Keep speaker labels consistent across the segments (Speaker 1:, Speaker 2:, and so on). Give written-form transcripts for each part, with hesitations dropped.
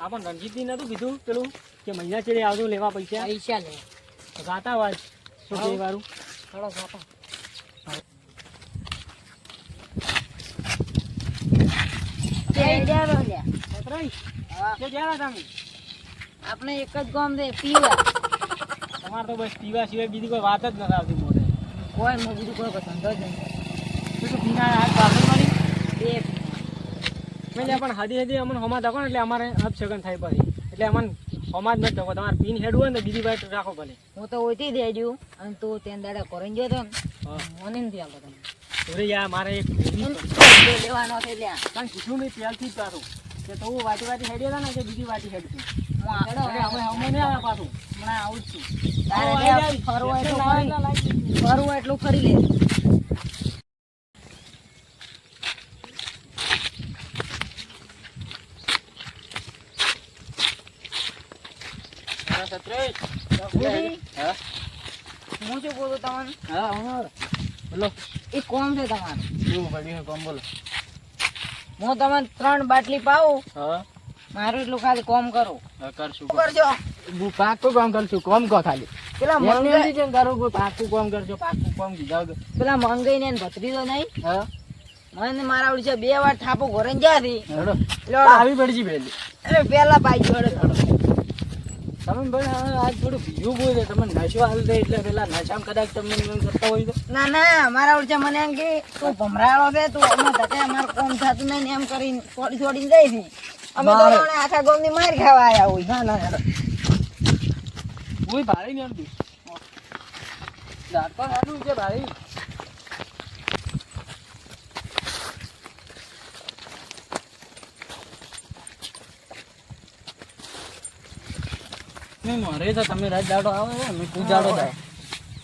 Speaker 1: આપણ રણજીતજી નતું કીધું પેલું કે મહિના ચેડે આવજો લેવા પૈસા
Speaker 2: લે
Speaker 1: ગાતા વાત શું કે વારું
Speaker 2: થોડો ગાતા આપણે એક જ ગામ દે પીવા
Speaker 1: તમારે તો બસ પીવા સિવાય બીજી કોઈ વાત જ નથી આવતી મોઢે
Speaker 2: કોઈ બીજું કોઈ ધંધો જ નહીં
Speaker 1: શું પીના હાથ બાપુ મારી
Speaker 2: બે
Speaker 1: મેં પણ હદી હદી અમને હોમાં દખો ને એટલે અમારે અપશગન થાય પછી એટલે અમને હોમાં જ નથી દખો તમારે પીન હેડ હોય ને બીજી વાત રાખો ભલે
Speaker 2: હું તો ઓછી દે દઉં અને તું ત્યાં દાડા કરીને ગયો તો ને મને નથી આવતો તમે
Speaker 1: યાર મારે એક
Speaker 2: લેવાનો છે ત્યાં
Speaker 1: કારણ કીધું નહીં ત્યારથી જ પાછું કે તો હું વાટી વાટી હેડી હતા ને કે બીજી વાટી હેડશું
Speaker 2: હું
Speaker 1: અમે નહીં આવે પાછું
Speaker 2: હમણાં આવું જ છું તારે ફરવું એટલું ફરી લે હું શું બોલું તમને
Speaker 1: બોલો
Speaker 2: એ કોમ છે તમારે
Speaker 1: શું પડ્યું કોમ બોલો
Speaker 2: હું તમને 3 બાટલી પાવું
Speaker 1: હા
Speaker 2: મારું એટલું ખાલી કોમ કરું
Speaker 1: કરશું
Speaker 2: કરજો
Speaker 1: હું પાકું કામ કરશું કોમ કો ખાલી
Speaker 2: પેલા
Speaker 1: મંગાઈ છે કરું પાકું કામ કરજો પાકું કામ કીધા
Speaker 2: પેલા મંગાઈ ને ભત્રીજો નહીં
Speaker 1: હા
Speaker 2: મને મારા આવડી છે 2 વાર થાપો ઘરે જ્યાંથી
Speaker 1: આવી પડજી પેલી
Speaker 2: અરે પેલા પાઈ જોડે
Speaker 1: તમે ભાઈ આજ થોડું બીજું બોલે તમે નશો હાલ દે એટલે પેલા નશામાં કદાચ તમને એમ કરતા હોય તો
Speaker 2: ના મારા આવડી છે મને એમ કે તું ભમરાળો છે તું અમે ધકે અમાર કોમ થતું નહીં એમ કરીને છોડીને જાય છે અમે તો આખા ગામની માર ખાવા આયા હોય ના
Speaker 1: હું ભારે નહીં આમતું દાંત સારું છે ભાઈ મરે તો તમે રાત દાડો આવે ને મેં તું દાડો જાય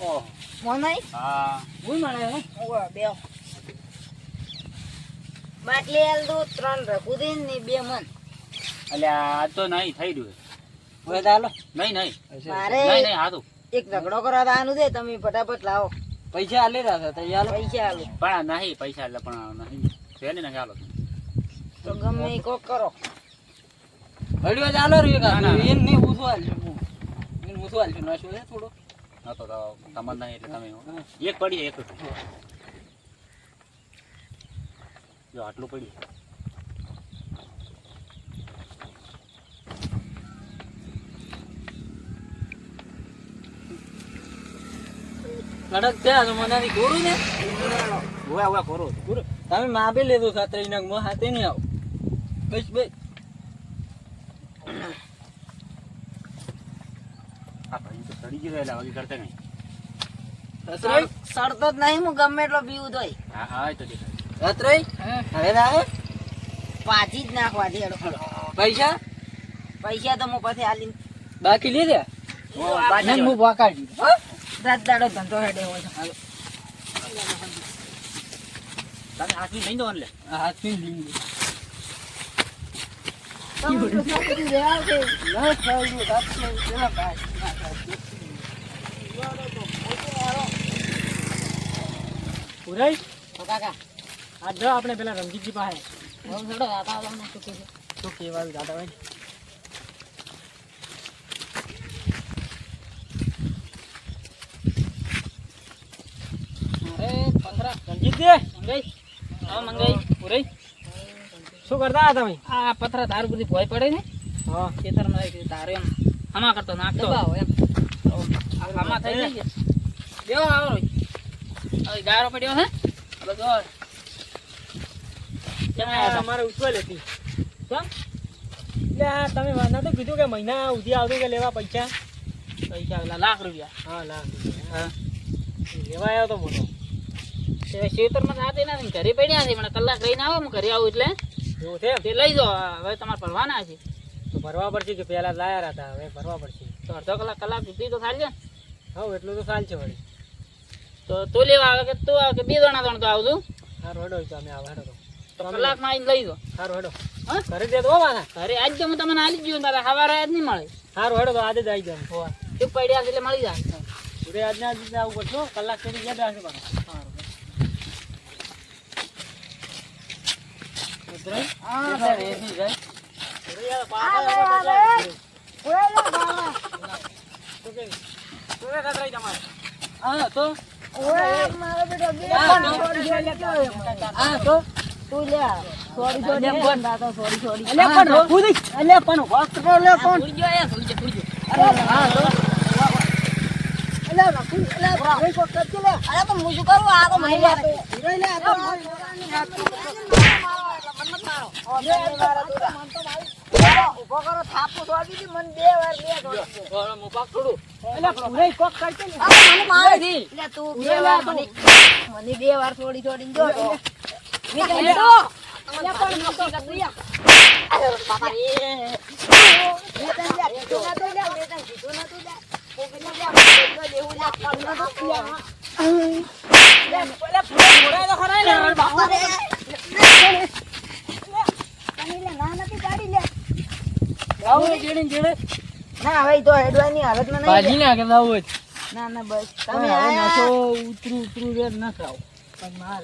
Speaker 1: ઓહ
Speaker 2: મોનાઈ
Speaker 1: હા હું મળે હે
Speaker 2: ઓવા બે બાટલી આલ દો 3 રઘુદીન ની 2 મન
Speaker 1: અલ્યા આ તો નહીં થઈ રહ્યું હવે ચાલો નહીં
Speaker 2: મારે
Speaker 1: નહીં હા તો
Speaker 2: એક ઝઘડો કરવા આનું દે તમે ફટાફટ લાવો
Speaker 1: પૈસા આલે રહ્યા હતા યાર
Speaker 2: પૈસા આલો
Speaker 1: પણ નહીં પૈસા એટલે પણ નહીં છે ને ચાલો
Speaker 2: તો ગમે ઈ કોક કરો
Speaker 1: હળવા ચાલો રે એમ નહીં પૂછો હાલજો એમ પૂછો હાલજો ના શું છે થોડો ના તો તમાર નહીં એટલે તમે એક પડી એક જો આટલું પડી કડક ત્યાં તો મને ગોરું ને ઓવા કરો તમે માપી લેજો સાત્રી નગ મો હાથે નહીં આવ બસ બસ આ ભાઈ તો સડી ગયો એટલે વાગી કરતા નહીં
Speaker 2: સડતો જ નહીં હું ગમે એટલો પીવું તોય
Speaker 1: હા હા તો રાત્રે હવે ના આવે
Speaker 2: પાછી જ નાખવા દે
Speaker 1: પૈસા
Speaker 2: પૈસા તો હું પછી આલી
Speaker 1: બાકી લે દે બાકી હું વાકાડી
Speaker 2: રાત દાડો ધંધો હેડે હોય
Speaker 1: તમે હાથની લઈ દો ને હાથની લઈ ઉરાઈ
Speaker 2: કાકા
Speaker 1: આ જો આપણે પેલા રણજીતજી પાસે શું કહેવાનું દાદા ભાઈ શું કરતા હતા તમે
Speaker 2: આ પથરા ધાર બધી ભોય પડે ને
Speaker 1: હા
Speaker 2: ખેતરમાં ધારે એમ હમા કરતો નાખતો એમ હમા થઈ જાય દેવો આવો હવે ગારો પડ્યો હે બધો
Speaker 1: તમારે ઉઠવા લેતી કેમ એટલે તમે નતું કીધું કે મહિના સુધી આવતું કે લેવા પૈસા
Speaker 2: લાખ રૂપિયા
Speaker 1: હા લાખ હા લેવા આવ્યો તો મોટો
Speaker 2: ખેતરમાં જાતે નથી ઘરે પડ્યા છે મને કલાક રહીને આવે હું ઘરે આવું એટલે
Speaker 1: એવું છે
Speaker 2: તે લઈ જાઓ હવે તમારે ભરવાના છે
Speaker 1: તો ભરવા પડશે કે પહેલા લાયા હતા હવે ભરવા પડશે
Speaker 2: તો અડધો કલાક સુધી તો થાય છે
Speaker 1: હા એટલું તો ચાલશે વળી
Speaker 2: તો તું લેવા આવે કે તું આવે કે 2 જણા તો આવજો
Speaker 1: સારું હેડો તો અમે આવે હેડો
Speaker 2: તો કલાકમાં આવીને લઈ જાઓ
Speaker 1: સારું હેડો
Speaker 2: હા
Speaker 1: ઘરે દે તો વાના
Speaker 2: ઘરે આજ તો હું તમને આલી જ ગયું તારા સવારે આજ નહીં મળે
Speaker 1: સારું હેડો તો આજે જ આવી જાય હોવા
Speaker 2: તે પડ્યા છે એટલે મળી જાય
Speaker 1: પૂરે આજના જ આવું પડશે કલાક સુધી યાદ રાખજો પાછો
Speaker 2: હા
Speaker 1: હા તો
Speaker 2: ઓય મારો બેટો બે
Speaker 1: હા તો
Speaker 2: તું લે સોરી સોરી બોલ દાદા સોરી સોરી
Speaker 1: અલે પણ રખું દે અલે પણ વસ્ત કો લે કોણ ફૂરજો આયા ફૂરજો અરે હા તો
Speaker 2: અલે રખું અલે ભાઈ કો કચ્ચે લે અરે પણ હું શું કરું આ તો મને યાર રે લે આ તો મન મત મારો લે મારા તું મન તો ભાઈ ઉભો કરો થાપો સોડી દી મન બે વાર સોડી
Speaker 1: ઓરે મો પાક છોડું અલે પૂરે કોક કરતે ને
Speaker 2: મને મારે દી લે તું બે વાર મને બે વાર સોડી સોડીને જો તો મે કહી દો લે પણ મત કર દિયા બાપા રે વેતન લે તો ના તો લે વેતન કીધું ના તું લે કોકને લે લેવું લે પણ ના તો લે પેલા પૂરે તો ખરાય લે બાપા રે તને લે ના નથી ગાડી લે
Speaker 1: આવો જેડી જેડે
Speaker 2: ના ભાઈ તો હેડવાની હાલતમાં નહીં
Speaker 1: ભાજી ના કે લાવો
Speaker 2: ના ના બસ
Speaker 1: તમે
Speaker 2: તમે
Speaker 1: આયા
Speaker 2: આયા
Speaker 1: તો ઉતરું રે ના ખાવ પણ માર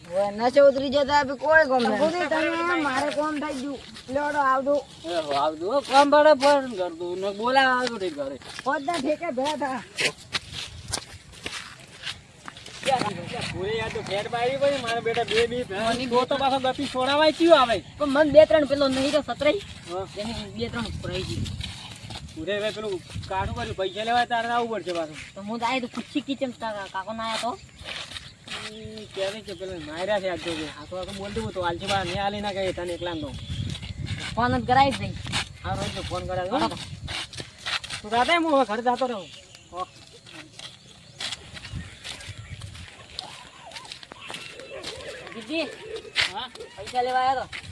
Speaker 2: ઓય નચે ઉતરી જતા બી કોઈ ગમ નહીં તમે મારે કોમ થઈ ગયું લેડો આવજો
Speaker 1: આવજો કામ બડે ફોન કર દઉં ને બોલા આવજો રે ઘરે
Speaker 2: પોતા ઠેકે બેઠા
Speaker 1: પૂરે યાર તો ફેર બારી પડી મારા બેટા બે મની ગોતો પાછો ગપી છોડાવાય ક્યું આવે
Speaker 2: પણ મન બે ત્રણ પેલો નહીં તો સતરાઈ
Speaker 1: હા
Speaker 2: એની બે ત્રણ ફરાઈ ગઈ
Speaker 1: પૂરે હવે પેલું કાઢું કર્યું પૈસા લેવા તારે આવવું પડશે પાછું
Speaker 2: તો હું આય તો ખુશી કિચન કાકો ના આયા તો
Speaker 1: ક્યારે કે પેલા માર્યા છે આજ તો આ તો બોલતું હતું હાલ છે બા ને આલી ના કહે તને એકલા નો
Speaker 2: ફોન જ કરાવી જ નહીં
Speaker 1: આ રોજ તો ફોન કરાવ્યો તું રાતે હું હવે ઘરે જતો રહું
Speaker 2: દીદી
Speaker 1: હા
Speaker 2: પૈસા લેવા આવ્યા તો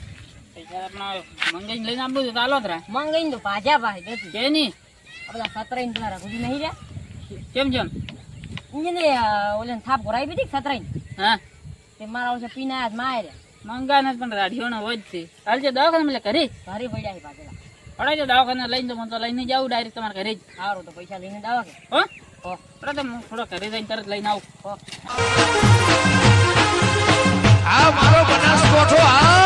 Speaker 1: પૈસા આપણા મંગાઈને લઈને આપું છું ચાલો જ રા
Speaker 2: મંગાઈને તો ભાજ્યા ભાઈ નથી
Speaker 1: કે નહીં
Speaker 2: આપણા સતરાઈ પેલા રઘુજી નહીં રહ્યા
Speaker 1: કેમ કેમ
Speaker 2: એને ઓલે થાપ ભરાઈ દીધી સતરાઈ
Speaker 1: હા
Speaker 2: તે મારા ઓછે પીના આજ માર્યા
Speaker 1: મંગા નથી પણ રાઢીઓનો હોય જ છે હાલ છે દવાખાને મને ઘરે
Speaker 2: ઘરે પડ્યા છે પાછળ
Speaker 1: પડાય છે દવાખાને લઈને તો મને તો લઈને જાઉં ડાયરેક્ટ તમારા ઘરે જ
Speaker 2: સારું તો પૈસા લઈને દાવા કે
Speaker 1: હો
Speaker 2: હો
Speaker 1: તો હું થોડો ઘરે જઈને તરત લઈને આવું
Speaker 2: હો
Speaker 3: આ મારો બનાસકોઠો આ